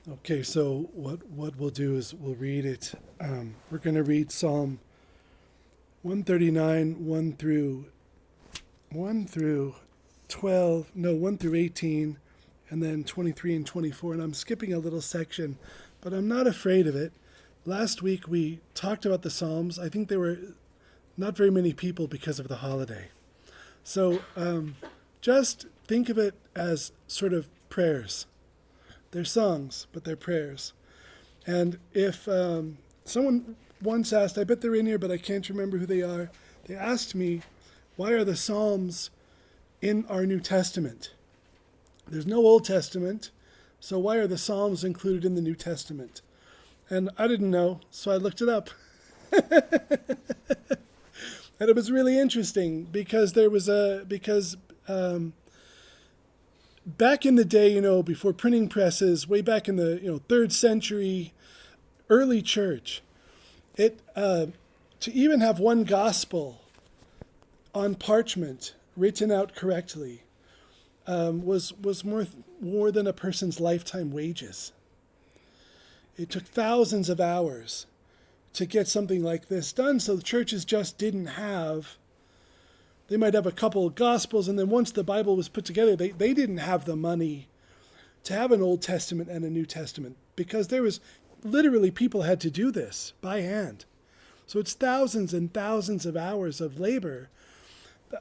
Okay, so what we'll do is we'll read it. We're going to read Psalm 139, 1 through 12, no, 1 through 18, and then 23 and 24. And I'm skipping a little section, but I'm not afraid of it. Last week we talked about the Psalms. I think there were not very many people because of the holiday. So just think of it as sort of prayers. They're songs, but they're prayers. And if someone once asked, I bet they're in here, but I can't remember who they are. They asked me, why are the Psalms in our New Testament? There's no Old Testament, so why are the Psalms included in the New Testament? And I didn't know, so I looked it up. And it was really interesting because back in the day, before printing presses, way back in the third century, early church, it to even have one gospel on parchment written out correctly was more than a person's lifetime wages. It took thousands of hours to get something like this done. So the churches just didn't have. They might have a couple of gospels, and then once the Bible was put together, they didn't have the money to have an Old Testament and a New Testament because there was literally people had to do this by hand. So it's thousands and thousands of hours of labor.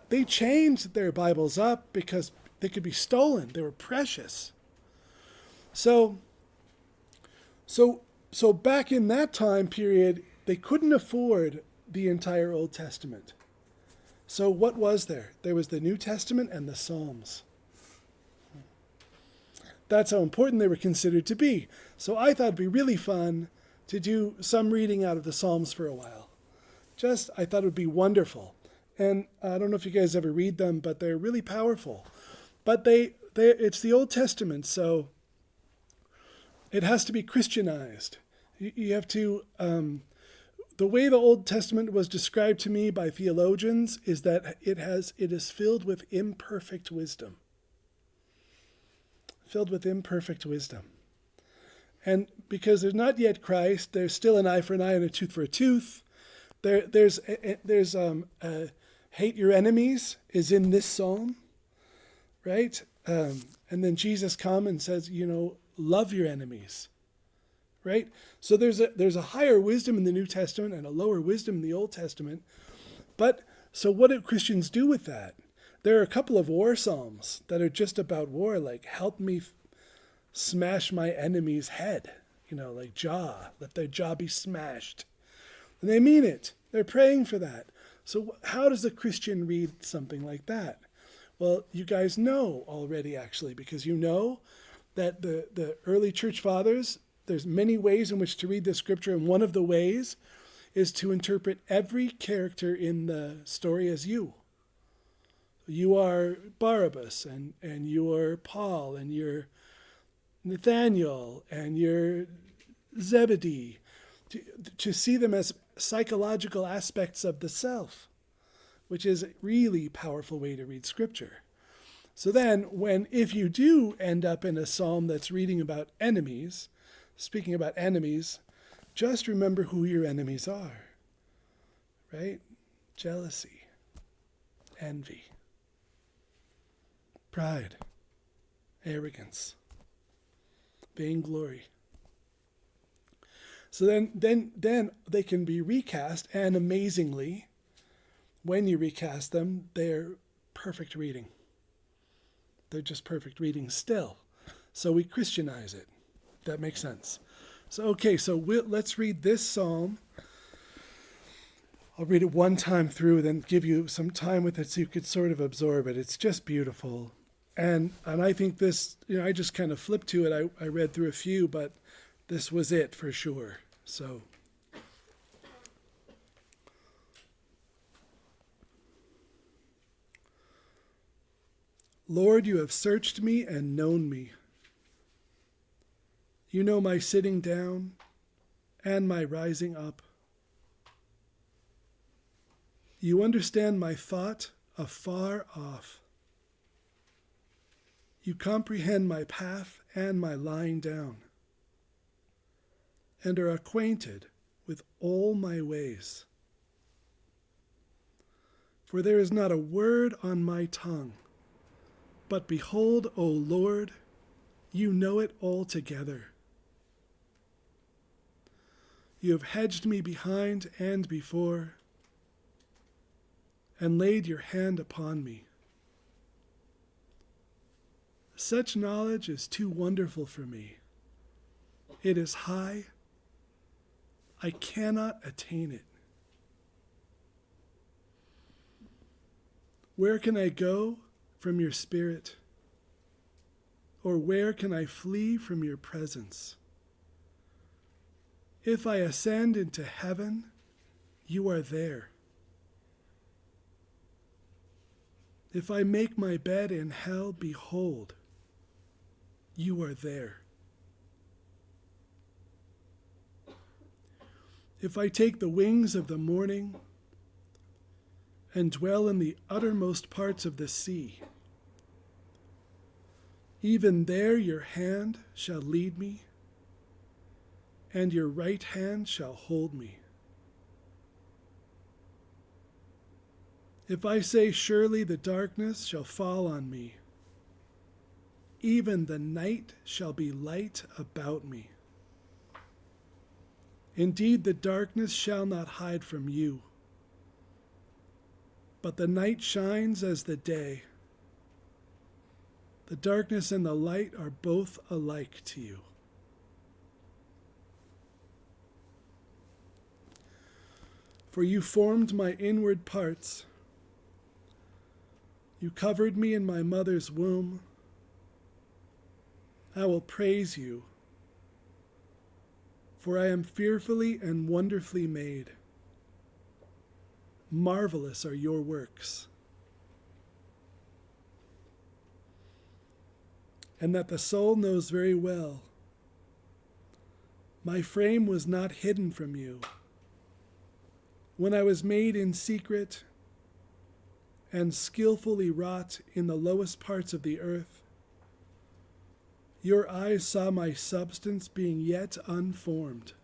They changed their Bibles up because they could be stolen. They were precious. So back in that time period, they couldn't afford the entire Old Testament. So what was there? There was the New Testament and the Psalms. That's how important they were considered to be. So I thought it'd be really fun to do some reading out of the Psalms for a while. I thought it would be wonderful. And I don't know if you guys ever read them, but they're really powerful. But it's the Old Testament, so it has to be Christianized. You have to, the way the Old Testament was described to me by theologians is that it is filled with imperfect wisdom. Filled with imperfect wisdom. And because there's not yet Christ, there's still an eye for an eye and a tooth for a tooth. There's hate your enemies is in this psalm, right? And then Jesus comes and says, love your enemies, right? So there's a higher wisdom in the New Testament and a lower wisdom in the Old Testament. But so what do Christians do with that? There are a couple of war psalms that are just about war, like help me smash my enemy's head, like jaw, let their jaw be smashed. And they mean it. They're praying for that. So how does a Christian read something like that? Well, you guys know already, actually, because you know that the early church fathers, there's many ways in which to read the scripture, and one of the ways is to interpret every character in the story as you. You are Barabbas, and you are Paul, and you're Nathaniel, and you're Zebedee, to see them as psychological aspects of the self, which is a really powerful way to read scripture. So then, if you do end up in a psalm that's reading about enemies, speaking about enemies, just remember who your enemies are, right? Jealousy, envy, pride, arrogance, vainglory. So then they can be recast, and amazingly, when you recast them, they're perfect reading. They're just perfect reading still. So we Christianize it. That makes sense. So let's read this psalm. I'll read it one time through, then give you some time with it so you could sort of absorb it. It's just beautiful. And I think this, I just kind of flipped to it. I read through a few, but this was it for sure. So, Lord, you have searched me and known me. You know my sitting down and my rising up. You understand my thought afar off. You comprehend my path and my lying down. and are acquainted with all my ways. For there is not a word on my tongue, but behold, O Lord, you know it altogether. You have hedged me behind and before, and laid your hand upon me. Such knowledge is too wonderful for me. It is high. I cannot attain it. Where can I go from your spirit? Or where can I flee from your presence? If I ascend into heaven, you are there. If I make my bed in hell, behold, you are there. If I take the wings of the morning and dwell in the uttermost parts of the sea, even there your hand shall lead me, and your right hand shall hold me. If I say, surely the darkness shall fall on me, even the night shall be light about me. Indeed, the darkness shall not hide from you, but the night shines as the day. The darkness and the light are both alike to you. For you formed my inward parts. You covered me in my mother's womb. I will praise you, for I am fearfully and wonderfully made. Marvelous are your works. And that the soul knows very well, my frame was not hidden from you. When I was made in secret and skillfully wrought in the lowest parts of the earth, your eyes saw my substance being yet unformed.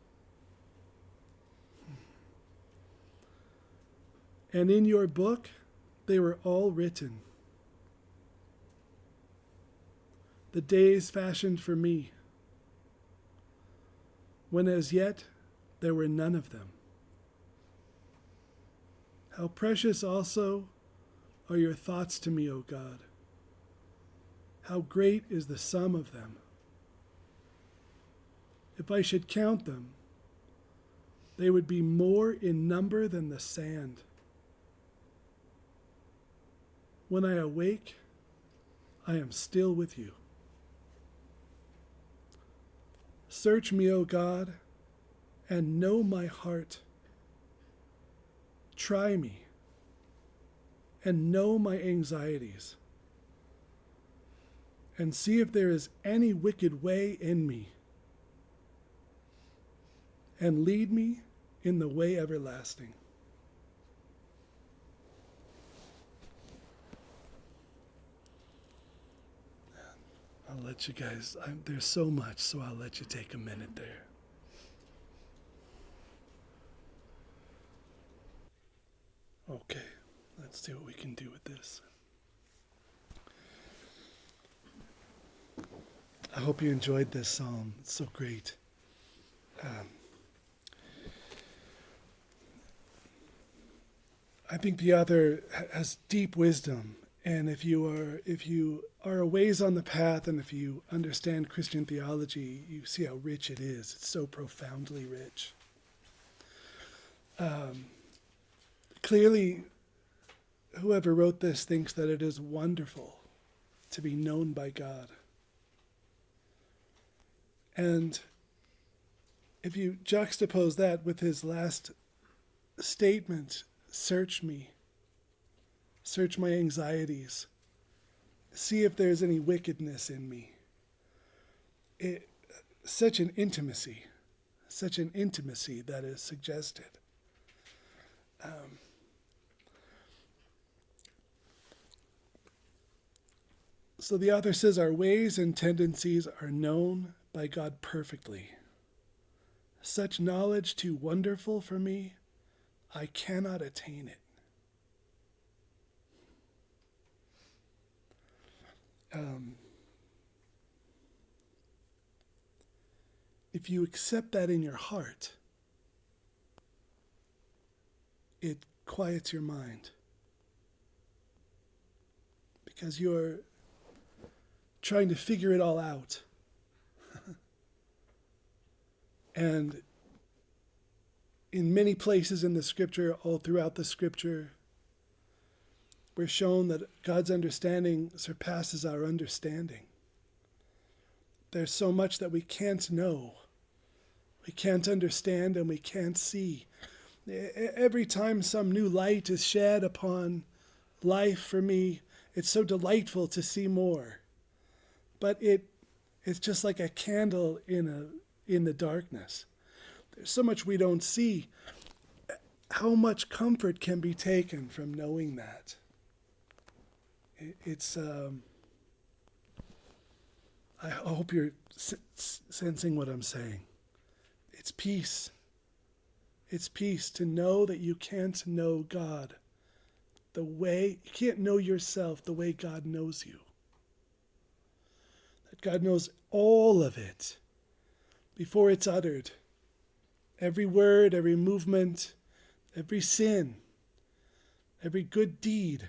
And in your book they were all written, the days fashioned for me, when as yet there were none of them. How precious also are your thoughts to me, O God. How great is the sum of them. If I should count them, they would be more in number than the sand. When I awake, I am still with you. Search me, O God, and know my heart. Try me and know my anxieties, and see if there is any wicked way in me, and lead me in the way everlasting. I'll let you guys, there's so much, so I'll let you take a minute there. Okay, let's see what we can do with this. I hope you enjoyed this psalm. It's so great. I think the author has deep wisdom, and if you are a ways on the path, and if you understand Christian theology, you see how rich it is. It's so profoundly rich. Clearly, whoever wrote this thinks that it is wonderful to be known by God. And if you juxtapose that with his last statement, search me, search my anxieties, see if there's any wickedness in me. Such an intimacy that is suggested. So the author says our ways and tendencies are known by God perfectly. such knowledge too wonderful for me, I cannot attain it. If you accept that in your heart, it quiets your mind. Because you're trying to figure it all out. And in many places in the scripture, all throughout the scripture, we're shown that God's understanding surpasses our understanding. There's so much that we can't know, we can't understand, and we can't see. Every time some new light is shed upon life for me, it's so delightful to see more. But it's just like a candle in the darkness. There's so much we don't see. How much comfort can be taken from knowing that? It's I hope you're sensing what I'm saying. It's peace. It's peace to know that you can't know God you can't know yourself the way God knows you. That God knows all of it before it's uttered. Every word, every movement, every sin, every good deed,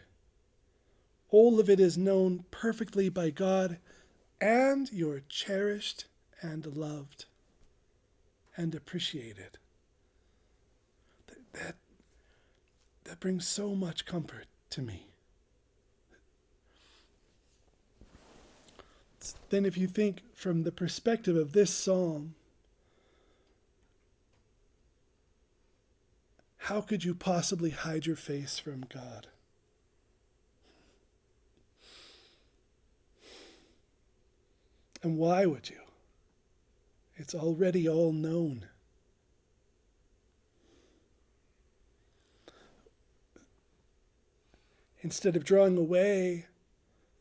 all of it is known perfectly by God, and you're cherished and loved and appreciated. That brings so much comfort to me. Then if you think from the perspective of this psalm, how could you possibly hide your face from God? And why would you? It's already all known. Instead of drawing away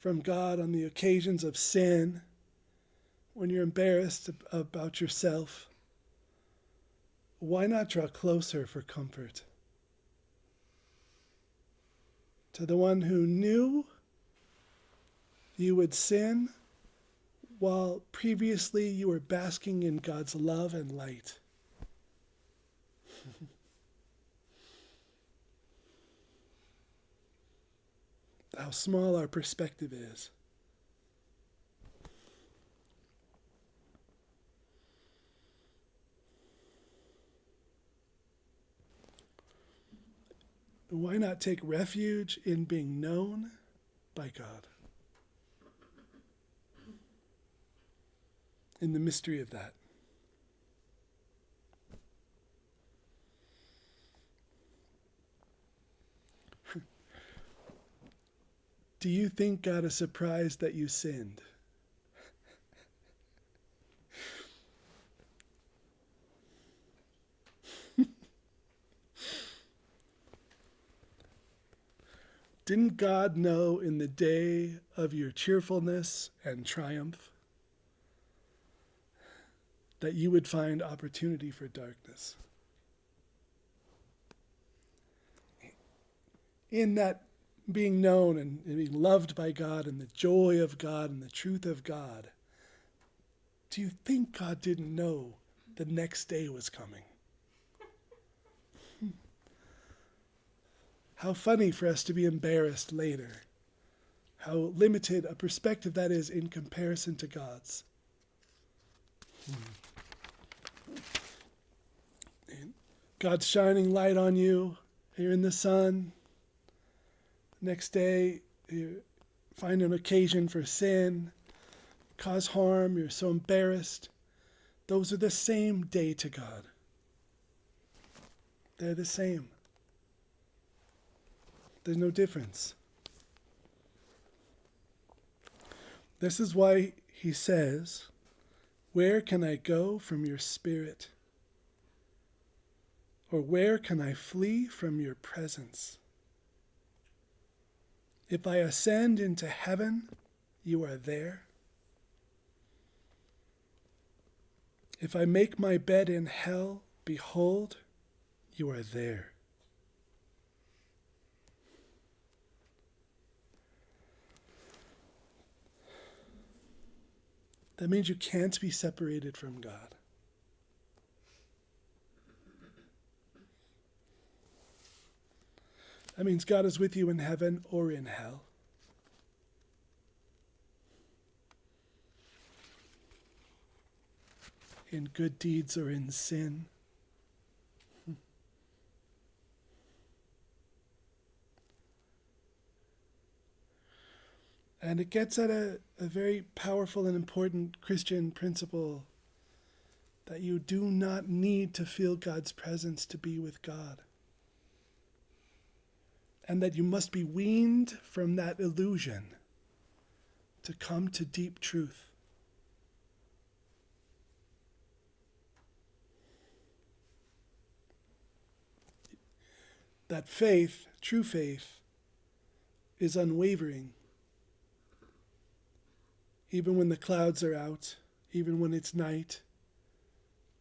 from God on the occasions of sin, when you're embarrassed about yourself, why not draw closer for comfort to the one who knew you would sin while previously you were basking in God's love and light? How small our perspective is. Why not take refuge in being known by God? In the mystery of that. Do you think God is surprised that you sinned? Didn't God know in the day of your cheerfulness and triumph that you would find opportunity for darkness? In that being known and being loved by God and the joy of God and the truth of God, do you think God didn't know the next day was coming? How funny for us to be embarrassed later. How limited a perspective that is in comparison to God's. God's shining light on you. You're in the sun. Next day, you find an occasion for sin, cause harm, you're so embarrassed. Those are the same day to God. They're the same. There's no difference. This is why he says, "Where can I go from your spirit? Or where can I flee from your presence? If I ascend into heaven, you are there. If I make my bed in hell, behold, you are there. That means you can't be separated from God. That means God is with you in heaven or in hell. In good deeds or in sin. And it gets at a very powerful and important Christian principle that you do not need to feel God's presence to be with God. And that you must be weaned from that illusion to come to deep truth. That faith, true faith, is unwavering. Even when the clouds are out, even when it's night,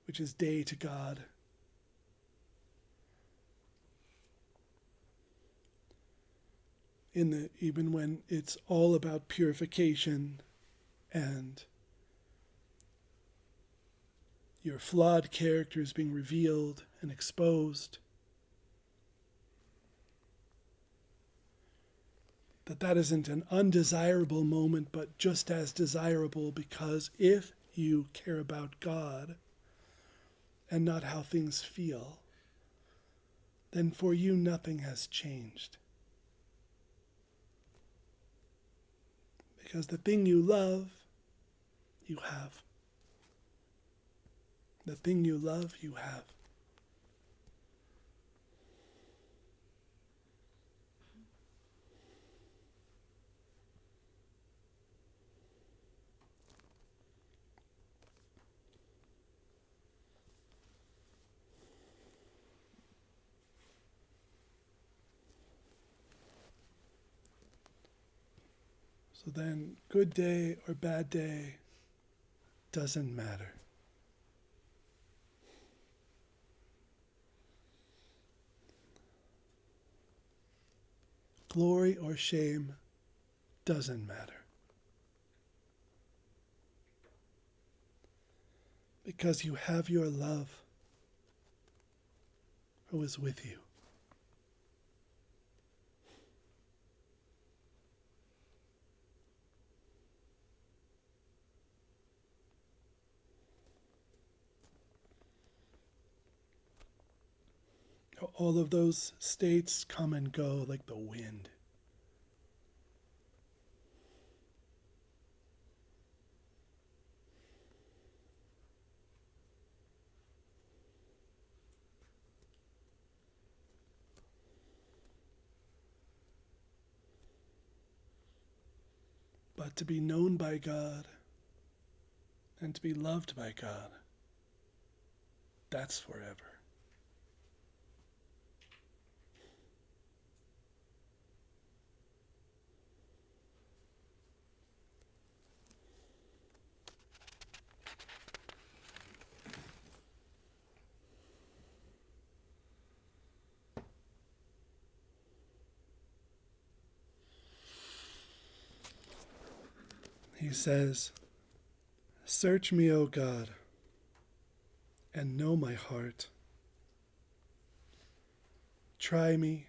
which is day to God. Even when it's all about purification and your flawed character is being revealed and exposed. That isn't an undesirable moment, but just as desirable, because if you care about God and not how things feel, then for you nothing has changed. Because the thing you love, you have. The thing you love, you have. So then, good day or bad day doesn't matter. Glory or shame doesn't matter. Because you have your love who is with you. All of those states come and go like the wind. But to be known by God and to be loved by God, that's forever. He says, "Search me, O God, and know my heart. Try me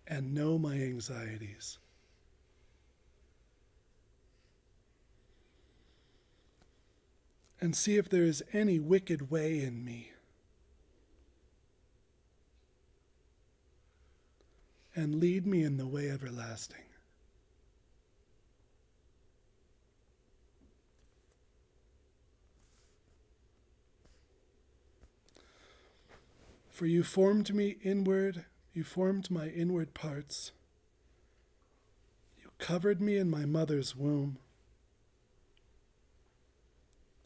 and know my anxieties. And see if there is any wicked way in me. And lead me in the way everlasting." For you formed me inward, you formed my inward parts. You covered me in my mother's womb.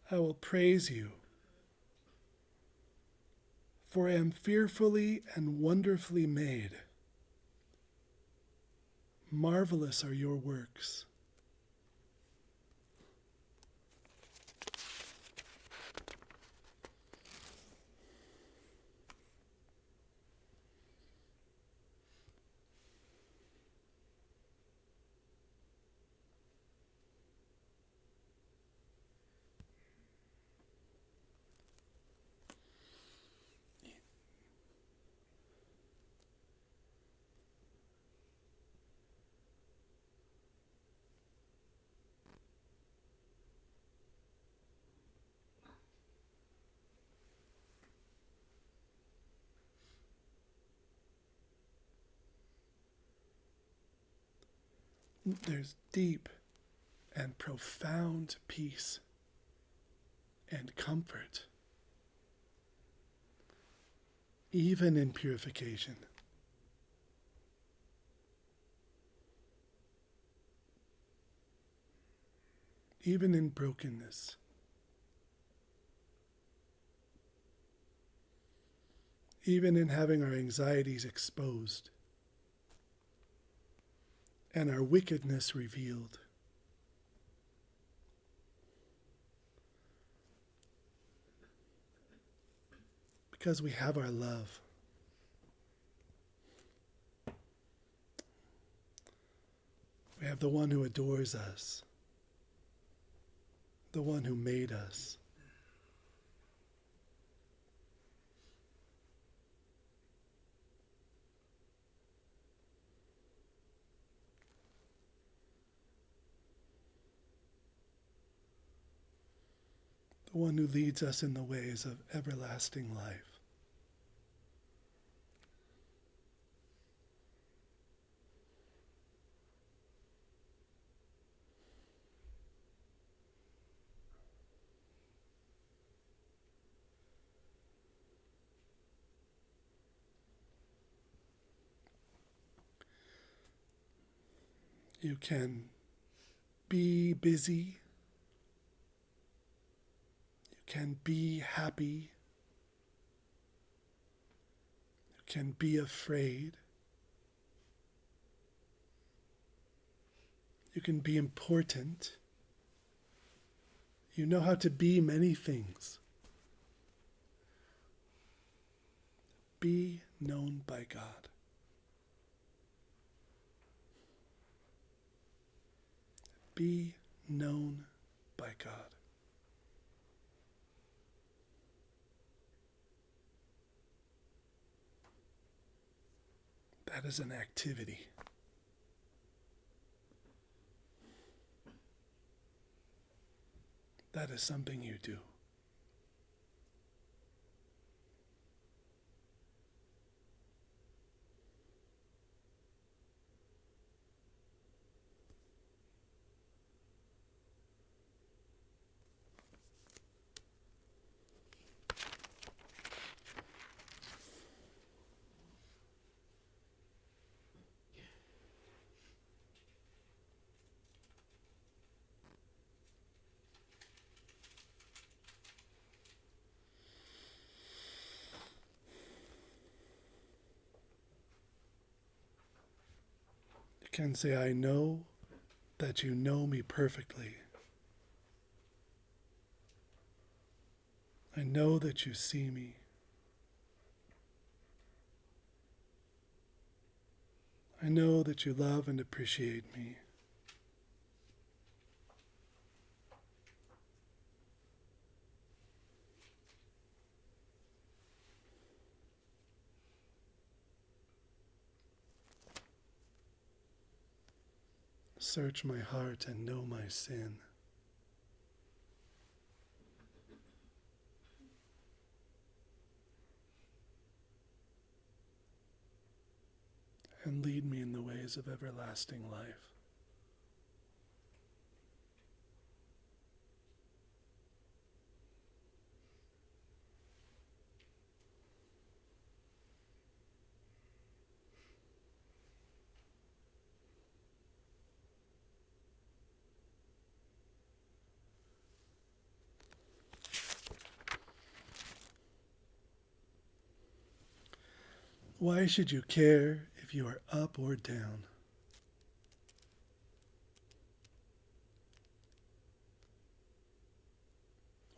I will praise you, for I am fearfully and wonderfully made. Marvelous are your works. there's deep and profound peace and comfort, even in purification. Even in brokenness. Even in having our anxieties exposed and our wickedness revealed. Because we have our love. We have the one who adores us. The one who made us. The one who leads us in the ways of everlasting life. You can be busy. You can be happy. You can be afraid. You can be important. You know how to be many things. Be known by God. Be known by God. That is an activity. That is something you do. You can say, I know that you know me perfectly. I know that you see me. I know that you love and appreciate me. Search my heart and know my sin. And lead me in the ways of everlasting life. Why should you care if you are up or down?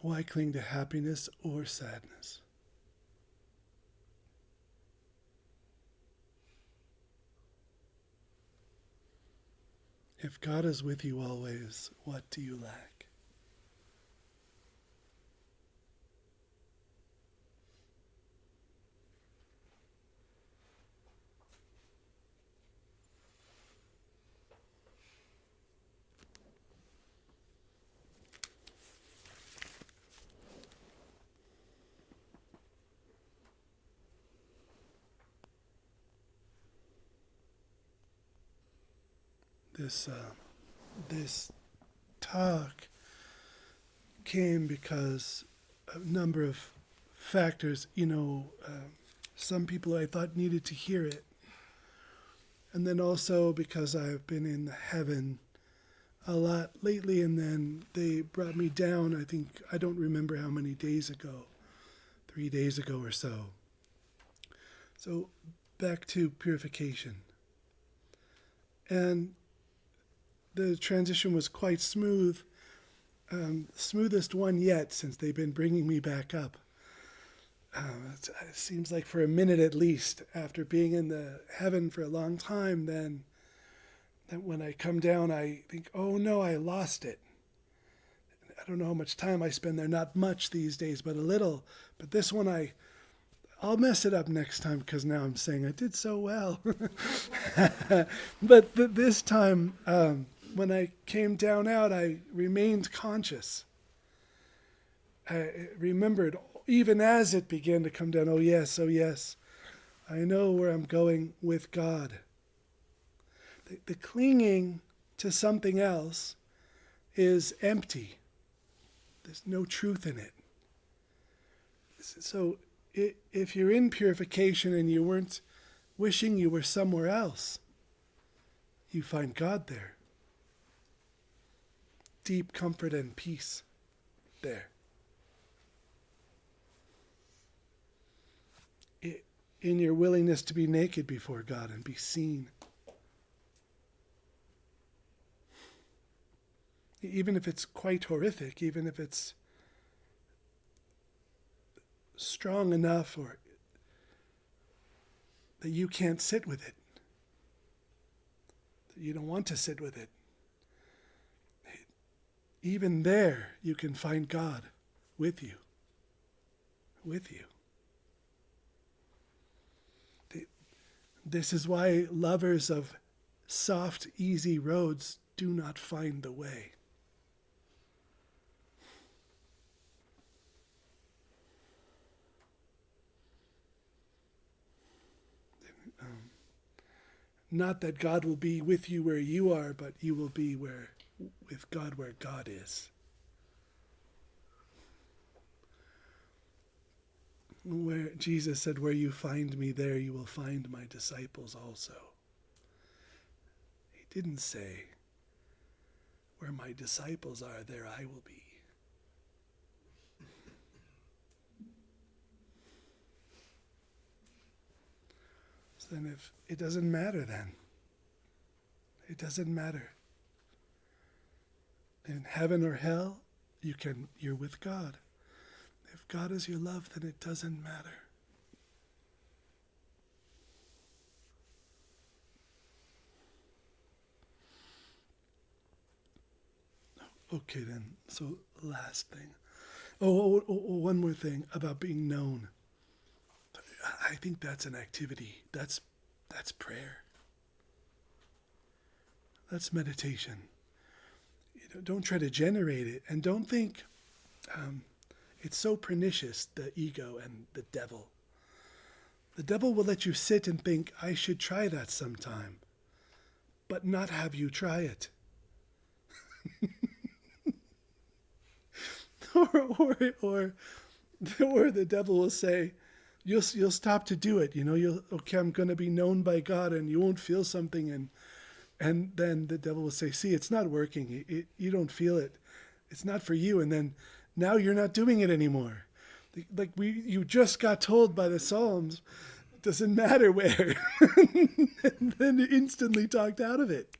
Why cling to happiness or sadness? If God is with you always, what do you lack? this talk came because a number of factors. Some people I thought needed to hear it, and then also because I've been in heaven a lot lately, and then they brought me down. I don't remember how many days ago, 3 days ago or so. So back to purification. And the transition was quite smooth, smoothest one yet since they've been bringing me back up. It seems like for a minute at least, after being in the heaven for a long time, then when I come down, I think, oh no, I lost it. I don't know how much time I spend there, not much these days, but a little. But this one, I'll mess it up next time because now I'm saying I did so well. But this time, when I came down out, I remained conscious. I remembered, even as it began to come down, oh yes, I know where I'm going with God. The clinging to something else is empty. There's no truth in it. So if you're in purification and you weren't wishing you were somewhere else, you find God there. Deep comfort and peace there. In your willingness to be naked before God and be seen. Even if it's quite horrific, even if it's strong enough or that you can't sit with it, that you don't want to sit with it, even there you can find God with you. This is why lovers of soft, easy roads do not find the way. Not that God will be with you where you are, but you will be with God where God is. Where Jesus said, where you find me, there you will find my disciples also. He didn't say, where my disciples are, there I will be. So then if it doesn't matter then. It doesn't matter. In heaven or hell, you're with God. If God is your love, then it doesn't matter. Okay then, so last thing. One more thing about being known. I think that's an activity. That's prayer. That's meditation. Don't try to generate it, and don't think it's so pernicious, the ego and the devil. The devil will let you sit and think, I should try that sometime, but not have you try it. or the devil will say, you'll stop to do it. I'm going to be known by God, and you won't feel something, and then the devil will say, see, it's not working. You don't feel it. It's not for you. And then now you're not doing it anymore. You just got told by the Psalms, it doesn't matter where, and then instantly talked out of it.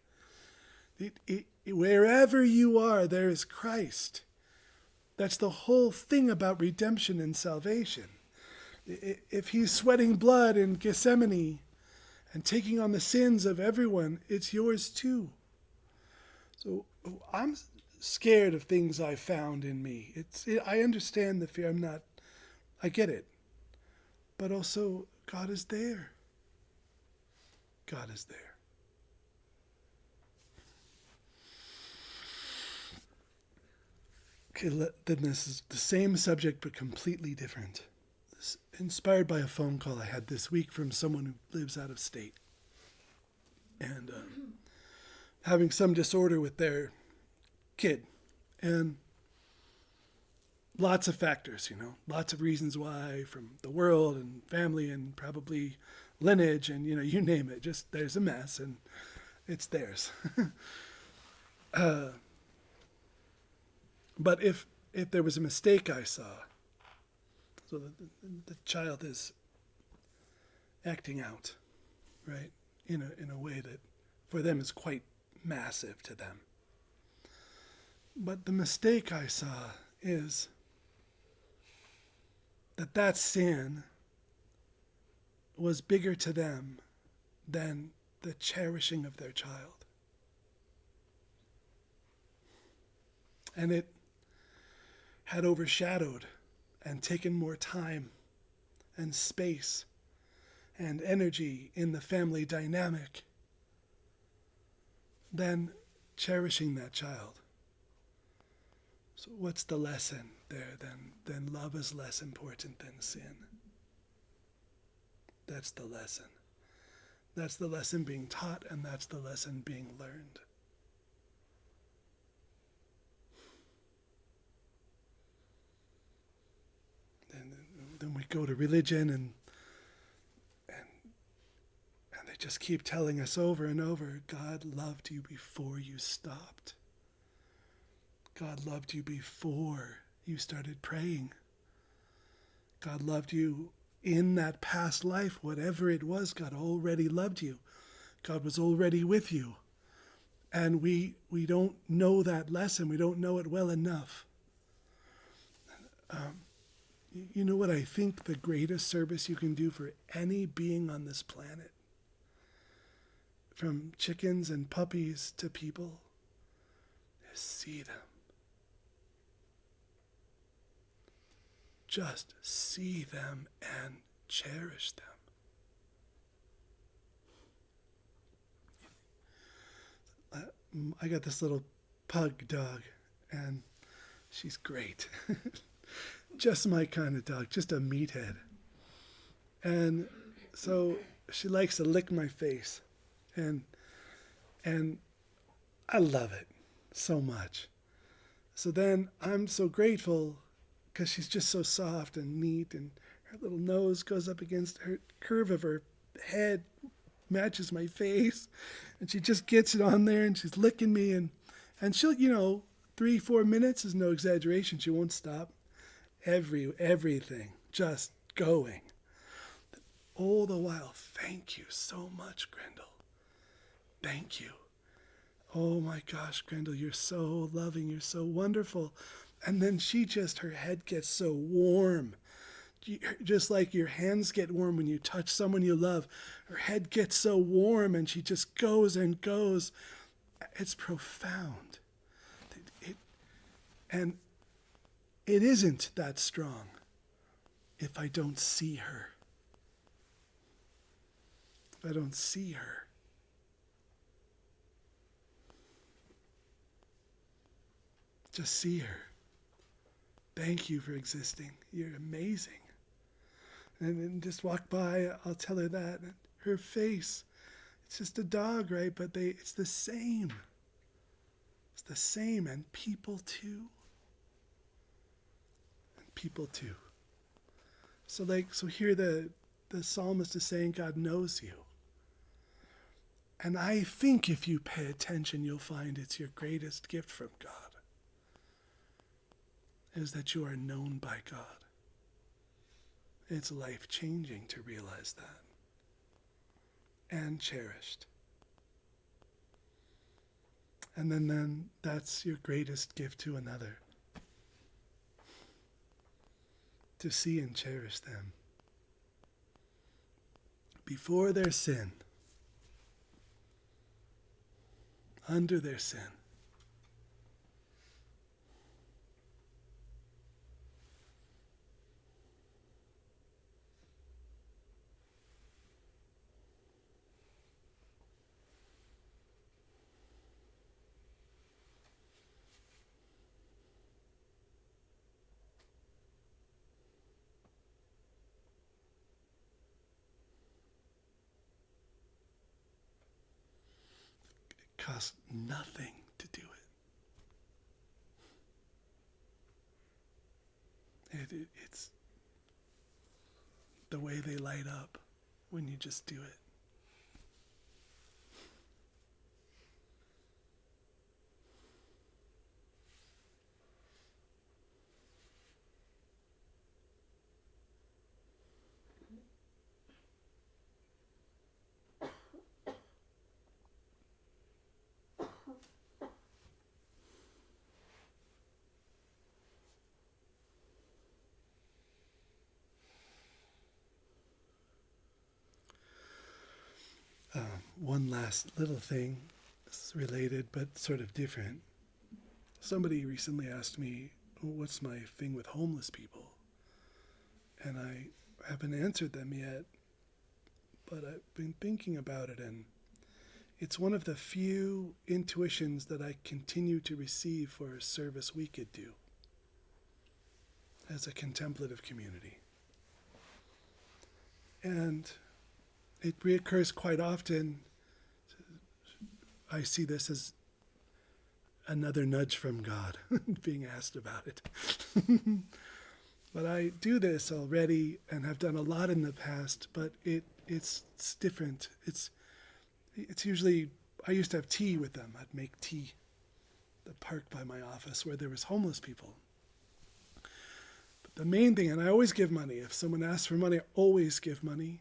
Wherever you are, there is Christ. That's the whole thing about redemption and salvation. If he's sweating blood in Gethsemane and taking on the sins of everyone, it's yours too. So I'm scared of things I found in me. I understand the fear. I get it. But also, God is there. God is there. Okay, then this is the same subject but completely different. This, inspired by a phone call I had this week from someone who lives out of state. And having some disorder with their kid. And lots of factors, lots of reasons why, from the world and family and probably lineage and, you name it. Just there's a mess and it's theirs. But if there was a mistake I saw, so the child is acting out, right, in a way that for them is quite massive to them. But the mistake I saw is that sin was bigger to them than the cherishing of their child. And it had overshadowed and taken more time and space and energy in the family dynamic than cherishing that child. So what's the lesson there then? Love is less important than sin. That's the lesson. That's the lesson being taught, and that's the lesson being learned. And then we go to religion and they just keep telling us over and over, God loved you before you stopped. God loved you before you started praying. God loved you in that past life, whatever it was. God already loved you. God was already with you. And we don't know that lesson. We don't know it well enough. You know what I think the greatest service you can do for any being on this planet, from chickens and puppies to people, is see them. Just see them and cherish them. I got this little pug dog, and she's great. Just my kind of dog, just a meathead. And so she likes to lick my face, and I love it so much. So then I'm so grateful because she's just so soft and neat, and her little nose goes up against her curve of her head, matches my face, and she just gets it on there, and she's licking me, and she'll, 3-4 minutes is no exaggeration. She won't stop. Everything just going. All the while, thank you so much, Grendel. Thank you. Oh my gosh, Grendel, you're so loving, you're so wonderful. And then her head gets so warm. Just like your hands get warm when you touch someone you love. Her head gets so warm and she just goes and goes. It's profound. And it isn't that strong if I don't see her. If I don't see her. Just see her. Thank you for existing. You're amazing. And then just walk by, I'll tell her that. Her face, it's just a dog, right? But it's the same. It's the same. And people too. And people too. So here the psalmist is saying God knows you. And I think if you pay attention, you'll find it's your greatest gift from God. Is that you are known by God. It's life-changing to realize that. And cherished. And then that's your greatest gift to another. To see and cherish them. Before their sin. Under their sin. costs nothing to do it. It's the way they light up when you just do it. One last little thing, this is related but sort of different. Somebody recently asked me, what's my thing with homeless people? And I haven't answered them yet, but I've been thinking about it, and it's one of the few intuitions that I continue to receive for a service we could do as a contemplative community. And it reoccurs quite often. I see this as another nudge from God, being asked about it. But I do this already and have done a lot in the past, but it's different. It's usually, I used to have tea with them. I'd make tea at the park by my office where there was homeless people. But the main thing, and I always give money. If someone asks for money, I always give money.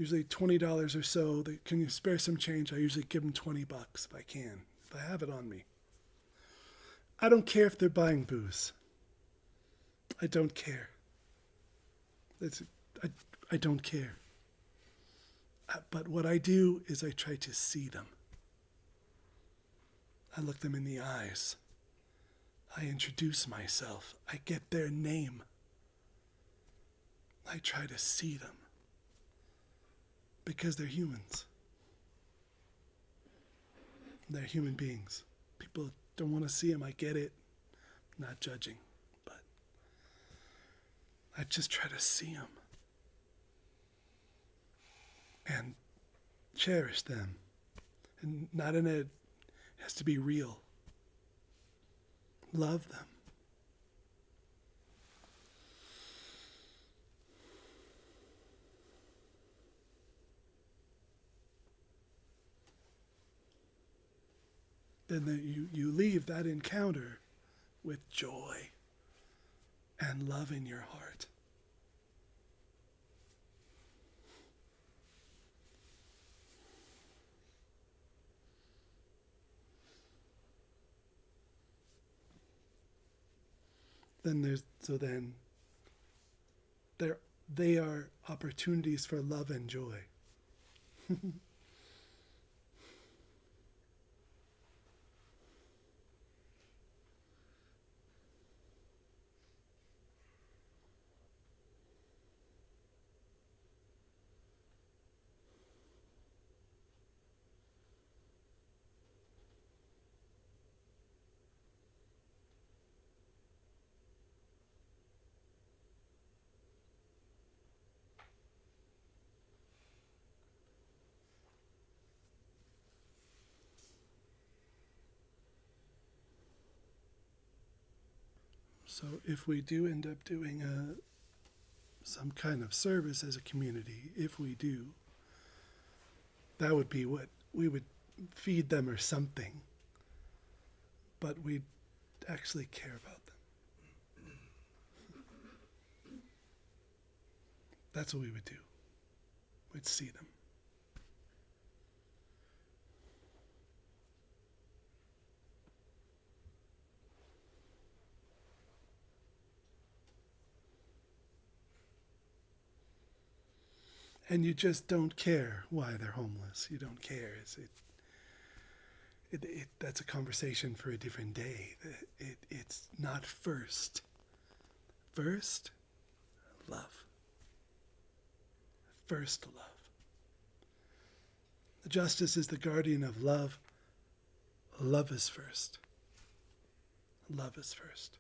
Usually $20 or so. Can you spare some change? I usually give them $20 if I can, if I have it on me. I don't care if they're buying booze. I don't care. I don't care. But what I do is I try to see them. I look them in the eyes. I introduce myself. I get their name. I try to see them. Because they're humans. They're human beings. People don't want to see them. I get it. Not judging. But I just try to see them. And cherish them. And not in a, it has to be real. Love them. Then you leave that encounter with joy and love in your heart. They are opportunities for love and joy. So if we do end up doing some kind of service as a community, if we do, that would be what we would feed them or something. But we'd actually care about them. That's what we would do. We'd see them. And you just don't care why they're homeless. You don't care. That's a conversation for a different day. It's not first. First, love. First, love. Justice is the guardian of love. Love is first. Love is first.